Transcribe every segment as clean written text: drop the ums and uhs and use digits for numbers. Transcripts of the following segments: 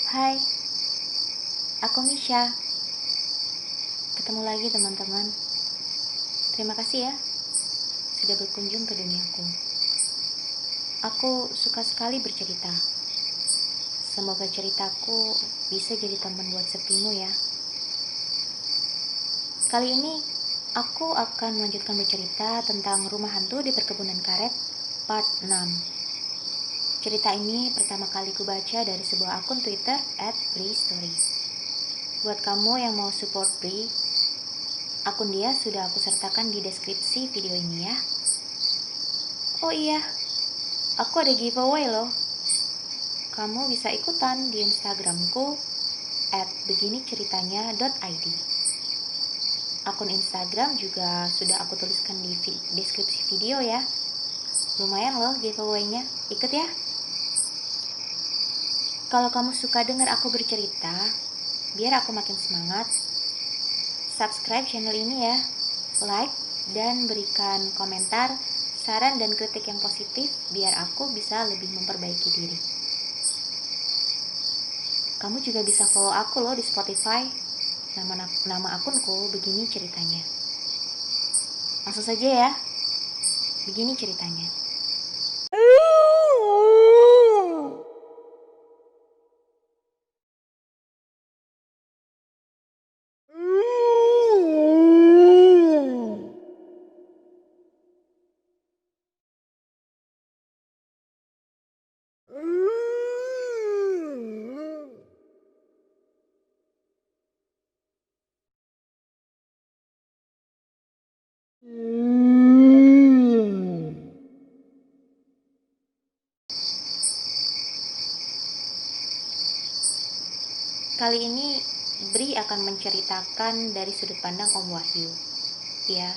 Hai, aku Misha. Ketemu lagi teman-teman. Terima kasih ya sudah berkunjung ke duniaku. Aku suka sekali bercerita. Semoga ceritaku bisa jadi teman buat sepimu ya. Kali ini aku akan melanjutkan bercerita tentang rumah hantu di perkebunan karet part 6. Cerita ini pertama kali ku baca dari sebuah akun Twitter @bristory. Buat kamu yang mau support Bri, akun dia sudah aku sertakan di deskripsi video ini ya. Oh iya, aku ada giveaway loh. Kamu bisa ikutan di Instagramku @beginiceritanya.id. Akun Instagram juga sudah aku tuliskan di deskripsi video ya. Lumayan loh giveaway-nya, ikut ya. Kalau kamu suka dengar aku bercerita, biar aku makin semangat, subscribe channel ini ya, like, dan berikan komentar, saran dan kritik yang positif biar aku bisa lebih memperbaiki diri. Kamu juga bisa follow aku loh di Spotify. Nama akunku Begini Ceritanya. Langsung saja ya. Begini ceritanya. Kali ini Bri akan menceritakan dari sudut pandang Om Wahyu. Ya,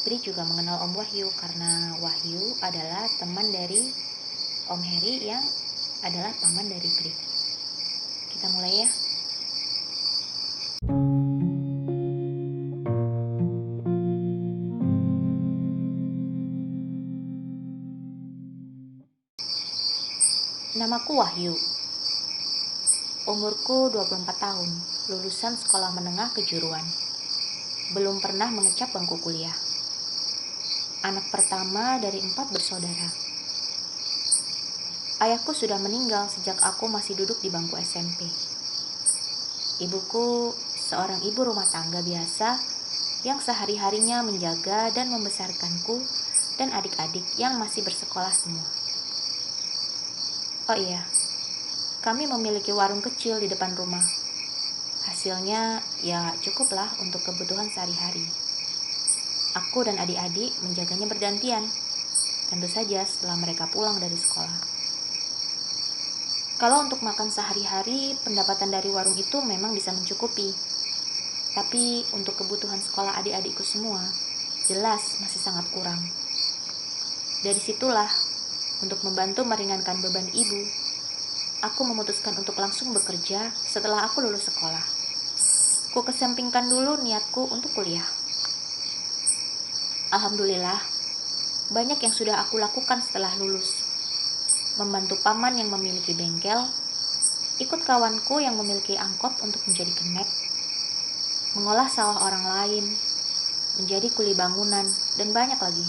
Bri juga mengenal Om Wahyu karena Wahyu adalah teman dari Om Heri yang adalah paman dari Bri. Kita mulai ya. Namaku Wahyu. Umurku 24 tahun, lulusan sekolah menengah kejuruan. Belum pernah mengecap bangku kuliah. Anak pertama dari 4 bersaudara. Ayahku sudah meninggal sejak aku masih duduk di bangku SMP. Ibuku seorang ibu rumah tangga biasa yang sehari-harinya menjaga dan membesarkanku dan adik-adik yang masih bersekolah semua. Oh iya, kami memiliki warung kecil di depan rumah. Hasilnya ya cukuplah untuk kebutuhan sehari-hari. Aku dan adik-adik menjaganya bergantian, tentu saja setelah mereka pulang dari sekolah. Kalau untuk makan sehari-hari, pendapatan dari warung itu memang bisa mencukupi. Tapi untuk kebutuhan sekolah adik-adikku semua, jelas masih sangat kurang. Dari situlah, untuk membantu meringankan beban ibu, aku memutuskan untuk langsung bekerja setelah aku lulus sekolah. Ku kesampingkan dulu niatku untuk kuliah. Alhamdulillah, banyak yang sudah aku lakukan setelah lulus. Membantu paman yang memiliki bengkel, ikut kawanku yang memiliki angkot untuk menjadi kenek, mengolah sawah orang lain, menjadi kuli bangunan, dan banyak lagi.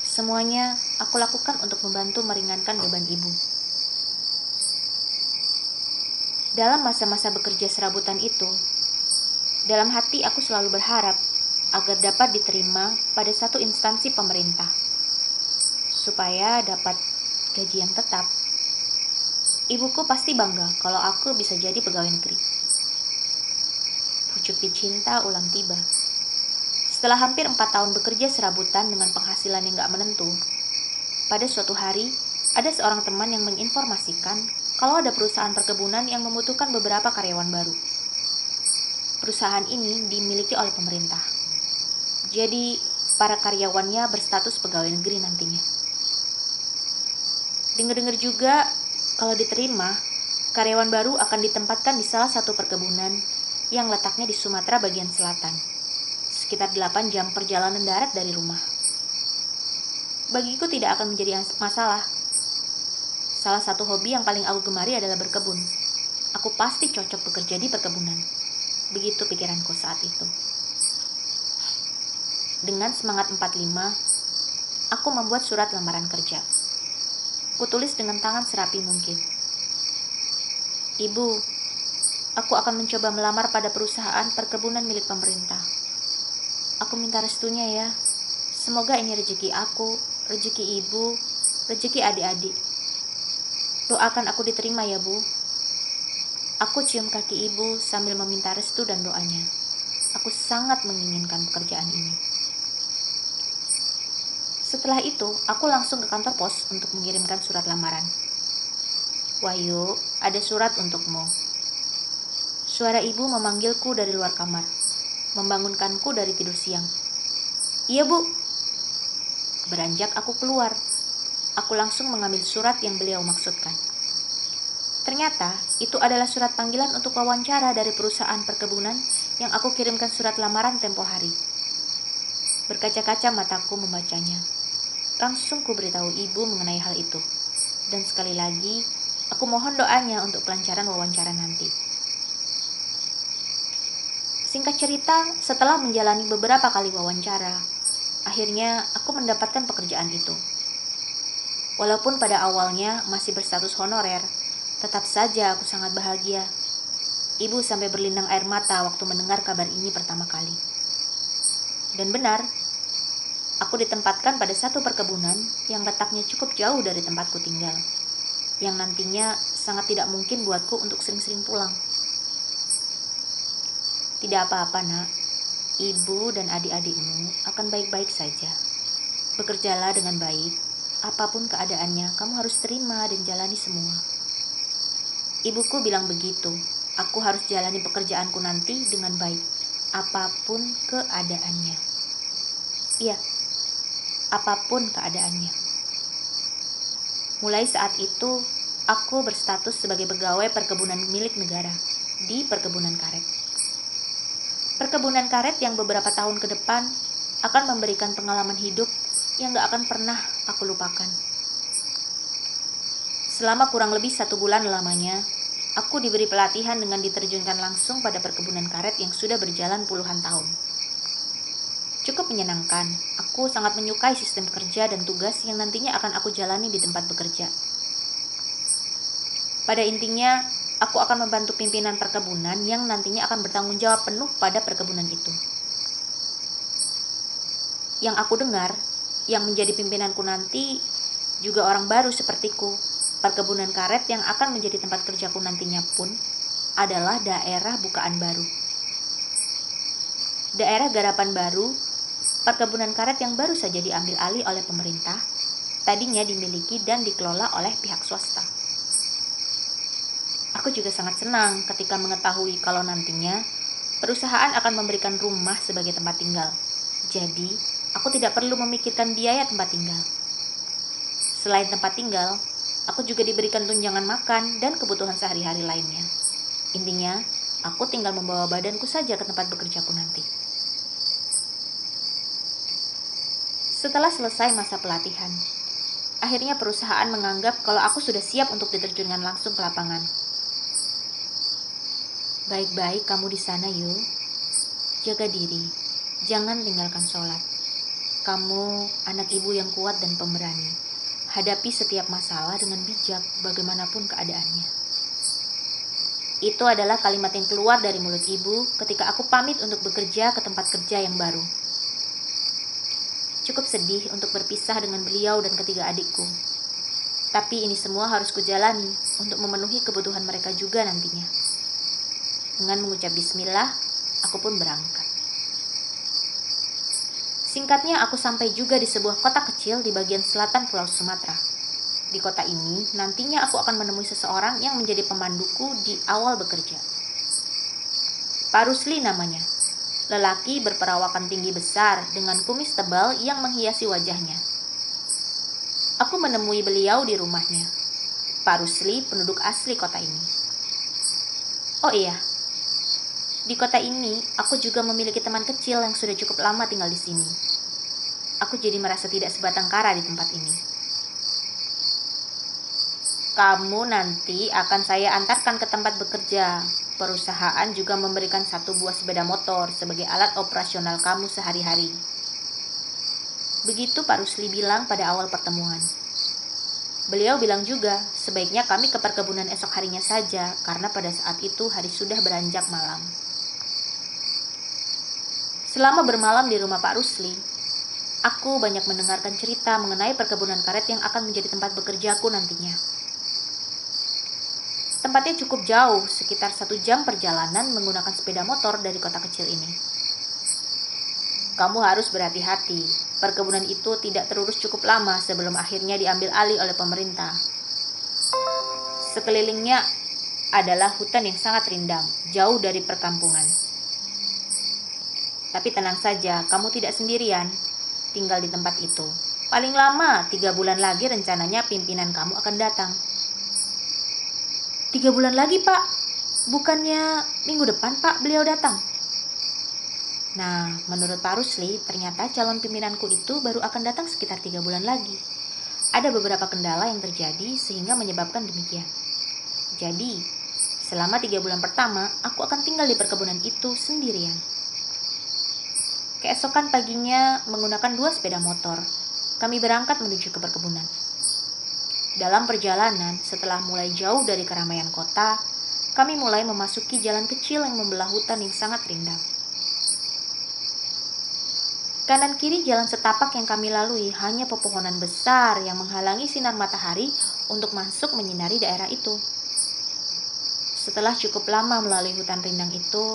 Semuanya aku lakukan untuk membantu meringankan beban ibu. Dalam masa-masa bekerja serabutan itu, dalam hati aku selalu berharap agar dapat diterima pada satu instansi pemerintah, supaya dapat gaji yang tetap. Ibuku pasti bangga kalau aku bisa jadi pegawai negeri. Pucuk dicinta ulang tiba. Setelah hampir 4 tahun bekerja serabutan dengan penghasilan yang gak menentu, pada suatu hari, ada seorang teman yang menginformasikan kalau ada perusahaan perkebunan yang membutuhkan beberapa karyawan baru. Perusahaan ini dimiliki oleh pemerintah. Jadi, para karyawannya berstatus pegawai negeri nantinya. Dengar-dengar juga, kalau diterima, karyawan baru akan ditempatkan di salah satu perkebunan yang letaknya di Sumatera bagian selatan, sekitar 8 jam perjalanan darat dari rumah. Bagiku tidak akan menjadi masalah. salah satu hobi yang paling aku gemari adalah berkebun. Aku pasti cocok bekerja di perkebunan. Begitu pikiranku saat itu. Dengan semangat 45, aku membuat surat lamaran kerja. Kutulis dengan tangan serapi mungkin. Ibu, aku akan mencoba melamar pada perusahaan perkebunan milik pemerintah. Aku minta restunya ya. Semoga ini rezeki aku, rezeki ibu, rezeki adik-adik. Doakan aku diterima ya, Bu. Aku cium kaki ibu sambil meminta restu dan doanya. Aku sangat menginginkan pekerjaan ini. Setelah itu, aku langsung ke kantor pos untuk mengirimkan surat lamaran. Wahyu, ada surat untukmu. Suara ibu memanggilku dari luar kamar, membangunkanku dari tidur siang. Iya, Bu. Beranjak aku keluar. Aku langsung mengambil surat yang beliau maksudkan. Ternyata, itu adalah surat panggilan untuk wawancara dari perusahaan perkebunan yang aku kirimkan surat lamaran tempo hari. Berkaca-kaca mataku membacanya. Langsung ku beritahu ibu mengenai hal itu. Dan sekali lagi, aku mohon doanya untuk kelancaran wawancara nanti. Singkat cerita, setelah menjalani beberapa kali wawancara, akhirnya aku mendapatkan pekerjaan itu. Walaupun pada awalnya masih berstatus honorer, tetap saja aku sangat bahagia. Ibu sampai berlinang air mata waktu mendengar kabar ini pertama kali. Dan benar, aku ditempatkan pada satu perkebunan yang letaknya cukup jauh dari tempatku tinggal, yang nantinya sangat tidak mungkin buatku untuk sering-sering pulang. Tidak apa-apa, Nak. Ibu dan adik-adikmu akan baik-baik saja. Bekerjalah dengan baik. Apapun keadaannya, kamu harus terima dan jalani semua. Ibuku bilang begitu. Aku harus jalani pekerjaanku nanti dengan baik. Apapun keadaannya. Iya, apapun keadaannya. Mulai saat itu, aku berstatus sebagai pegawai perkebunan milik negara di perkebunan karet. Perkebunan karet yang beberapa tahun ke depan akan memberikan pengalaman hidup yang gak akan pernah aku lupakan. Selama kurang lebih 1 bulan lamanya, aku diberi pelatihan dengan diterjunkan langsung pada perkebunan karet yang sudah berjalan puluhan tahun. Cukup menyenangkan, aku sangat menyukai sistem kerja dan tugas yang nantinya akan aku jalani di tempat bekerja. Pada intinya, aku akan membantu pimpinan perkebunan yang nantinya akan bertanggung jawab penuh pada perkebunan itu. Yang aku dengar, yang menjadi pimpinanku nanti juga orang baru sepertiku. Perkebunan karet yang akan menjadi tempat kerjaku nantinya pun adalah daerah bukaan baru. Daerah garapan baru, perkebunan karet yang baru saja diambil alih oleh pemerintah, tadinya dimiliki dan dikelola oleh pihak swasta. Aku juga sangat senang ketika mengetahui kalau nantinya perusahaan akan memberikan rumah sebagai tempat tinggal. Jadi, aku tidak perlu memikirkan biaya tempat tinggal. Selain tempat tinggal, aku juga diberikan tunjangan makan dan kebutuhan sehari-hari lainnya. Intinya, aku tinggal membawa badanku saja ke tempat bekerjaku nanti. Setelah selesai masa pelatihan, akhirnya perusahaan menganggap kalau aku sudah siap untuk diterjunkan langsung ke lapangan. Baik-baik kamu di sana yuk. Jaga diri, jangan tinggalkan sholat. Kamu anak ibu yang kuat dan pemberani. Hadapi setiap masalah dengan bijak bagaimanapun keadaannya. Itu adalah kalimat yang keluar dari mulut ibu ketika aku pamit untuk bekerja ke tempat kerja yang baru. Cukup sedih untuk berpisah dengan beliau dan ketiga adikku. Tapi ini semua harus kujalani untuk memenuhi kebutuhan mereka juga nantinya. Dengan mengucap bismillah, aku pun berangkat. Singkatnya, aku sampai juga di sebuah kota kecil di bagian selatan Pulau Sumatera. Di kota ini, nantinya aku akan menemui seseorang yang menjadi pemanduku di awal bekerja. Pak Rusli namanya. Lelaki berperawakan tinggi besar dengan kumis tebal yang menghiasi wajahnya. Aku menemui beliau di rumahnya. Pak Rusli penduduk asli kota ini. Oh iya, di kota ini aku juga memiliki teman kecil yang sudah cukup lama tinggal di sini. Aku jadi merasa tidak sebatang kara di tempat ini. Kamu nanti akan saya antarkan ke tempat bekerja. Perusahaan juga memberikan 1 buah sepeda motor sebagai alat operasional kamu sehari-hari. Begitu Pak Rusli bilang pada awal pertemuan. Beliau bilang juga, sebaiknya kami ke perkebunan esok harinya saja, karena pada saat itu hari sudah beranjak malam. Selama bermalam di rumah Pak Rusli, aku banyak mendengarkan cerita mengenai perkebunan karet yang akan menjadi tempat bekerjaku nantinya. Tempatnya cukup jauh, sekitar 1 jam perjalanan menggunakan sepeda motor dari kota kecil ini. Kamu harus berhati-hati, perkebunan itu tidak terurus cukup lama sebelum akhirnya diambil alih oleh pemerintah. Sekelilingnya adalah hutan yang sangat rindang, jauh dari perkampungan. Tapi tenang saja, kamu tidak sendirian tinggal di tempat itu. Paling lama 3 bulan lagi rencananya pimpinan kamu akan datang. 3 bulan lagi, Pak? Bukannya minggu depan, Pak, beliau datang? Nah, menurut Pak Rusli, ternyata calon pimpinanku itu baru akan datang sekitar 3 bulan lagi. Ada beberapa kendala yang terjadi sehingga menyebabkan demikian. Jadi, selama 3 bulan pertama, aku akan tinggal di perkebunan itu sendirian. Keesokan paginya, menggunakan 2 sepeda motor, kami berangkat menuju ke perkebunan. Dalam perjalanan, setelah mulai jauh dari keramaian kota, kami mulai memasuki jalan kecil yang membelah hutan yang sangat rindang. Kanan kiri jalan setapak yang kami lalui hanya pepohonan besar yang menghalangi sinar matahari untuk masuk menyinari daerah itu. Setelah cukup lama melalui hutan rindang itu,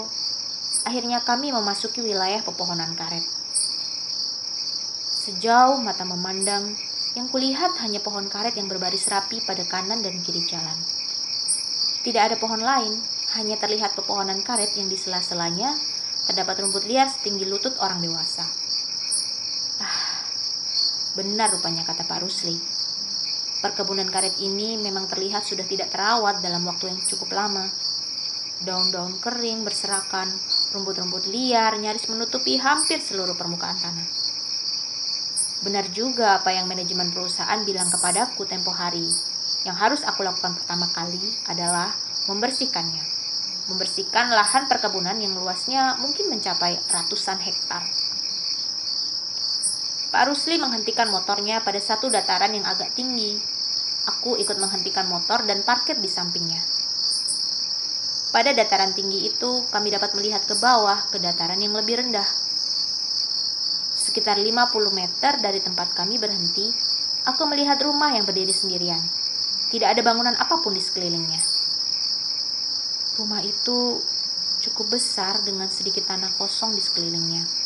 akhirnya kami memasuki wilayah pepohonan karet. Sejauh mata memandang, yang kulihat hanya pohon karet yang berbaris rapi pada kanan dan kiri jalan. Tidak ada pohon lain, hanya terlihat pepohonan karet yang di sela-selanya terdapat rumput liar setinggi lutut orang dewasa. Benar rupanya kata Pak Rusli. Perkebunan karet ini memang terlihat sudah tidak terawat dalam waktu yang cukup lama. Daun-daun kering berserakan, rumput-rumput liar nyaris menutupi hampir seluruh permukaan tanah. Benar juga apa yang manajemen perusahaan bilang kepadaku tempo hari. Yang harus aku lakukan pertama kali adalah membersihkannya. Membersihkan lahan perkebunan yang luasnya mungkin mencapai ratusan hektar. Pak Rusli menghentikan motornya pada satu dataran yang agak tinggi. Aku ikut menghentikan motor dan parkir di sampingnya. Pada dataran tinggi itu, kami dapat melihat ke bawah ke dataran yang lebih rendah. Sekitar 50 meter dari tempat kami berhenti, aku melihat rumah yang berdiri sendirian. Tidak ada bangunan apapun di sekelilingnya. Rumah itu cukup besar dengan sedikit tanah kosong di sekelilingnya.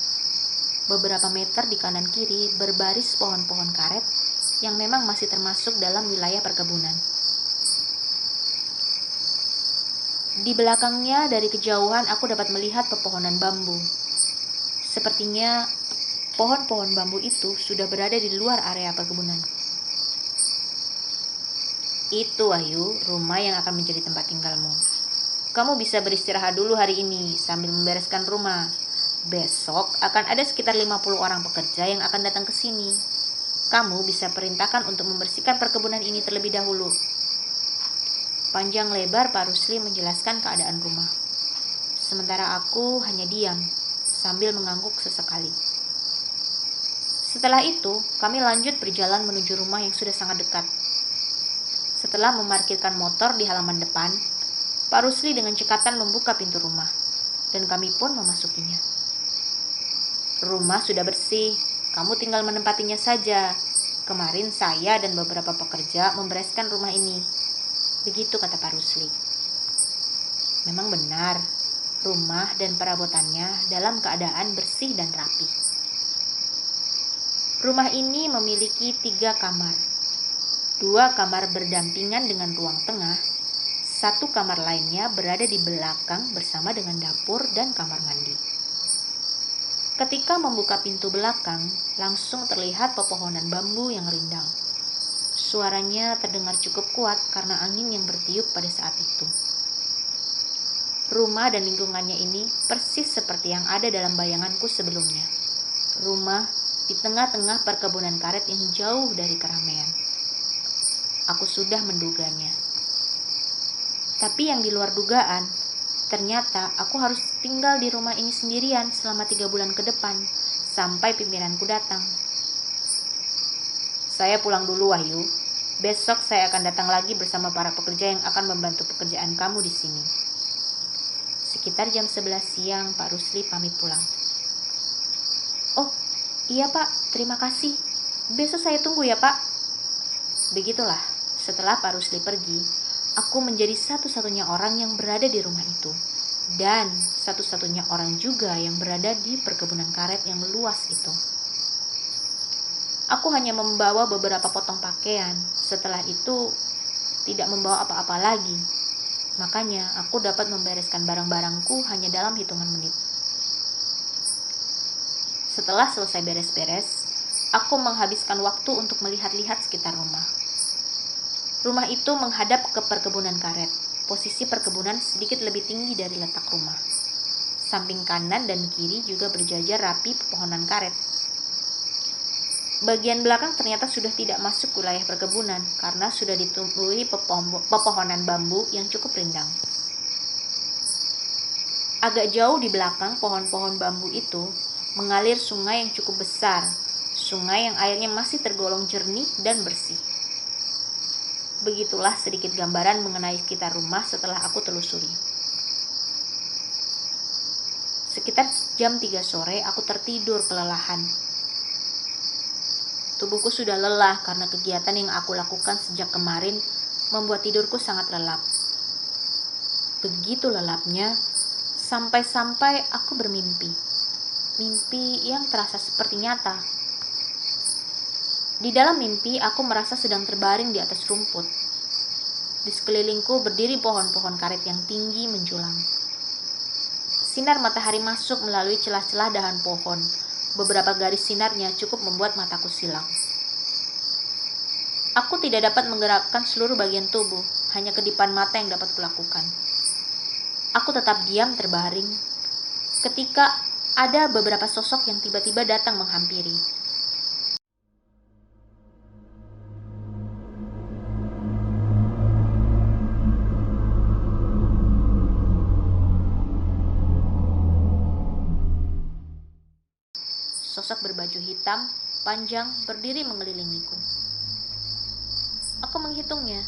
Beberapa meter di kanan kiri berbaris pohon-pohon karet yang memang masih termasuk dalam wilayah perkebunan. Di belakangnya dari kejauhan aku dapat melihat pepohonan bambu. Sepertinya pohon-pohon bambu itu sudah berada di luar area perkebunan. Itu Wahyu, rumah yang akan menjadi tempat tinggalmu. Kamu bisa beristirahat dulu hari ini sambil membereskan rumah. Besok akan ada sekitar 50 orang pekerja yang akan datang ke sini. Kamu bisa perintahkan untuk membersihkan perkebunan ini terlebih dahulu. Panjang lebar Pak Rusli menjelaskan keadaan rumah. Sementara aku hanya diam sambil mengangguk sesekali. Setelah itu, kami lanjut berjalan menuju rumah yang sudah sangat dekat. Setelah memarkirkan motor di halaman depan, Pak Rusli dengan cekatan membuka pintu rumah, dan kami pun memasukinya. Rumah sudah bersih, kamu tinggal menempatinya saja. Kemarin saya dan beberapa pekerja membereskan rumah ini. Begitu kata Pak Rusli. Memang benar, rumah dan perabotannya dalam keadaan bersih dan rapi. Rumah ini memiliki 3 kamar. 2 kamar berdampingan dengan ruang tengah. 1 kamar lainnya berada di belakang bersama dengan dapur dan kamar mandi. Ketika membuka pintu belakang, langsung terlihat pepohonan bambu yang rindang. Suaranya terdengar cukup kuat karena angin yang bertiup pada saat itu. Rumah dan lingkungannya ini persis seperti yang ada dalam bayanganku sebelumnya. Rumah di tengah-tengah perkebunan karet yang jauh dari keramaian. aku sudah menduganya. Tapi yang di luar dugaan, ternyata aku harus tinggal di rumah ini sendirian selama 3 bulan ke depan, sampai pimpinanku datang. Saya pulang dulu, Wahyu. Besok saya akan datang lagi bersama para pekerja yang akan membantu pekerjaan kamu di sini. Sekitar jam 11 siang, Pak Rusli pamit pulang. Oh, iya Pak, terima kasih. Besok saya tunggu ya Pak. Begitulah, setelah Pak Rusli pergi, aku menjadi satu-satunya orang yang berada di rumah itu. Dan satu-satunya orang juga yang berada di perkebunan karet yang luas itu. Aku hanya membawa beberapa potong pakaian. Setelah itu, tidak membawa apa-apa lagi. Makanya, aku dapat membereskan barang-barangku hanya dalam hitungan menit. Setelah selesai beres-beres, aku menghabiskan waktu untuk melihat-lihat sekitar rumah. Rumah itu menghadap ke perkebunan karet. Posisi perkebunan sedikit lebih tinggi dari letak rumah. Samping kanan dan kiri juga berjajar rapi pepohonan karet. Bagian belakang ternyata sudah tidak masuk wilayah perkebunan karena sudah ditumbuhi pepohonan bambu yang cukup rindang. Agak jauh di belakang pohon-pohon bambu itu mengalir sungai yang cukup besar, sungai yang airnya masih tergolong jernih dan bersih. Begitulah sedikit gambaran mengenai sekitar rumah setelah aku telusuri. Sekitar jam 3 sore aku tertidur kelelahan. Tubuhku sudah lelah karena kegiatan yang aku lakukan sejak kemarin membuat tidurku sangat lelap. Begitu lelapnya, sampai-sampai aku bermimpi. Mimpi yang terasa seperti nyata. Di dalam mimpi, aku merasa sedang terbaring di atas rumput. Di sekelilingku berdiri pohon-pohon karet yang tinggi menjulang. Sinar matahari masuk melalui celah-celah dahan pohon. Beberapa garis sinarnya cukup membuat mataku silang. Aku tidak dapat menggerakkan seluruh bagian tubuh, hanya kedipan mata yang dapat kulakukan. Aku tetap diam terbaring ketika ada beberapa sosok yang tiba-tiba datang menghampiri. Sosok berbaju hitam, panjang, berdiri mengelilingiku. Aku menghitungnya.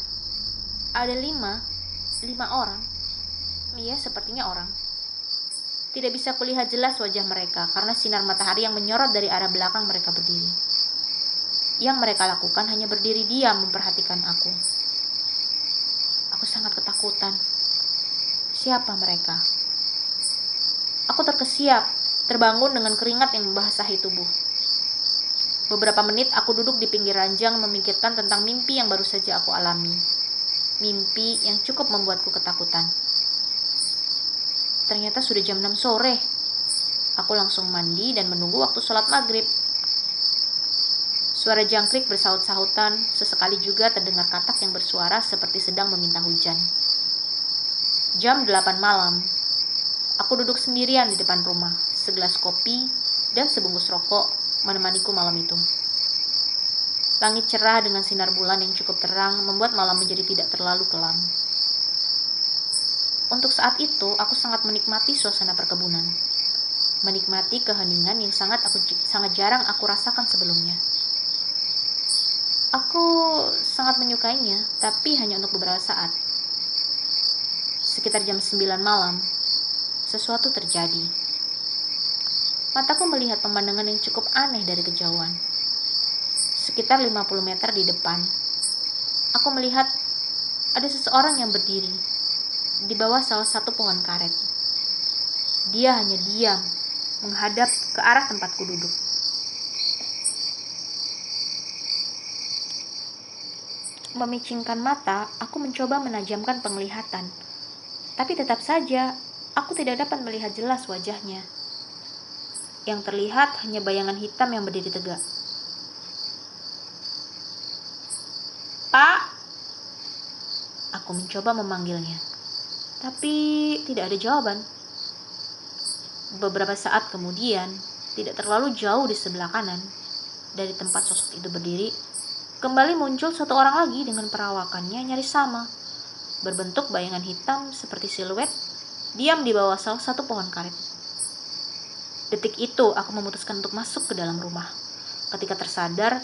Ada lima orang. Iya, sepertinya orang. Tidak bisa kulihat jelas wajah mereka karena sinar matahari yang menyorot dari arah belakang mereka berdiri. Yang mereka lakukan hanya berdiri diam memperhatikan aku. Aku sangat ketakutan. Siapa mereka? Aku terkesiap, terbangun dengan keringat yang membasahi tubuh. Beberapa menit aku duduk di pinggir ranjang memikirkan tentang mimpi yang baru saja aku alami. Mimpi yang cukup membuatku ketakutan. Ternyata sudah jam 6 sore. Aku langsung mandi dan menunggu waktu sholat maghrib. Suara jangkrik bersaut-sautan, sesekali juga terdengar katak yang bersuara seperti sedang meminta hujan. Jam 8 malam. Aku duduk sendirian di depan rumah, segelas kopi dan sebungkus rokok menemaniku malam itu. Langit cerah dengan sinar bulan yang cukup terang membuat malam menjadi tidak terlalu kelam. Untuk saat itu, aku sangat menikmati suasana perkebunan. Menikmati keheningan yang sangat jarang aku rasakan sebelumnya. Aku sangat menyukainya, tapi hanya untuk beberapa saat. Sekitar jam 9 malam, sesuatu terjadi. Mataku melihat pemandangan yang cukup aneh dari kejauhan. Sekitar 50 meter di depan, aku melihat ada seseorang yang berdiri di bawah salah satu pohon karet. Dia hanya diam, menghadap ke arah tempatku duduk. Memicingkan mata, aku mencoba menajamkan penglihatan. Tapi tetap saja, aku tidak dapat melihat jelas wajahnya. Yang terlihat hanya bayangan hitam yang berdiri tegak. Pak! Aku mencoba memanggilnya. Tapi tidak ada jawaban. Beberapa saat kemudian, tidak terlalu jauh di sebelah kanan, dari tempat sosok itu berdiri, Kembali muncul satu orang lagi dengan perawakannya nyaris sama. Berbentuk bayangan hitam seperti siluet, diam di bawah salah satu pohon karet. Detik itu aku memutuskan untuk masuk ke dalam rumah. Ketika tersadar,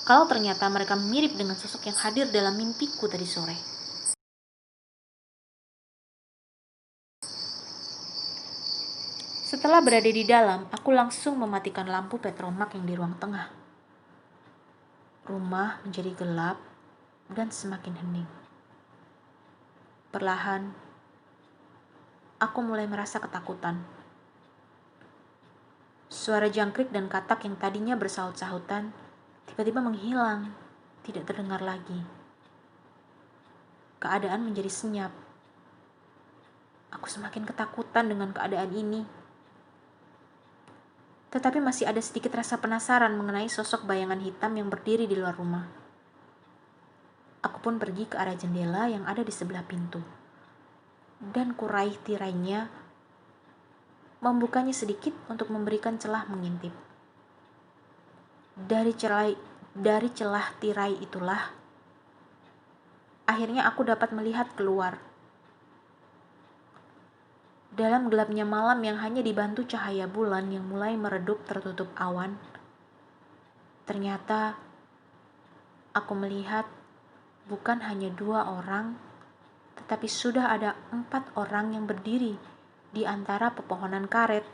kalau ternyata mereka mirip dengan sosok yang hadir dalam mimpiku tadi sore. Setelah berada di dalam, aku langsung mematikan lampu petromak yang di ruang tengah. Rumah menjadi gelap dan semakin hening. Perlahan, aku mulai merasa ketakutan. Suara jangkrik dan katak yang tadinya bersaut-sahutan tiba-tiba menghilang, tidak terdengar lagi. Keadaan menjadi senyap. Aku semakin ketakutan dengan keadaan ini. Tetapi masih ada sedikit rasa penasaran mengenai sosok bayangan hitam yang berdiri di luar rumah. Aku pun pergi ke arah jendela yang ada di sebelah pintu. Dan kuraih tirainya, membukanya sedikit untuk memberikan celah mengintip. Dari celah tirai itulah, akhirnya aku dapat melihat keluar. Dalam gelapnya malam yang hanya dibantu cahaya bulan yang mulai meredup tertutup awan, ternyata aku melihat bukan hanya 2 orang, tetapi sudah ada 4 orang yang berdiri di antara pepohonan karet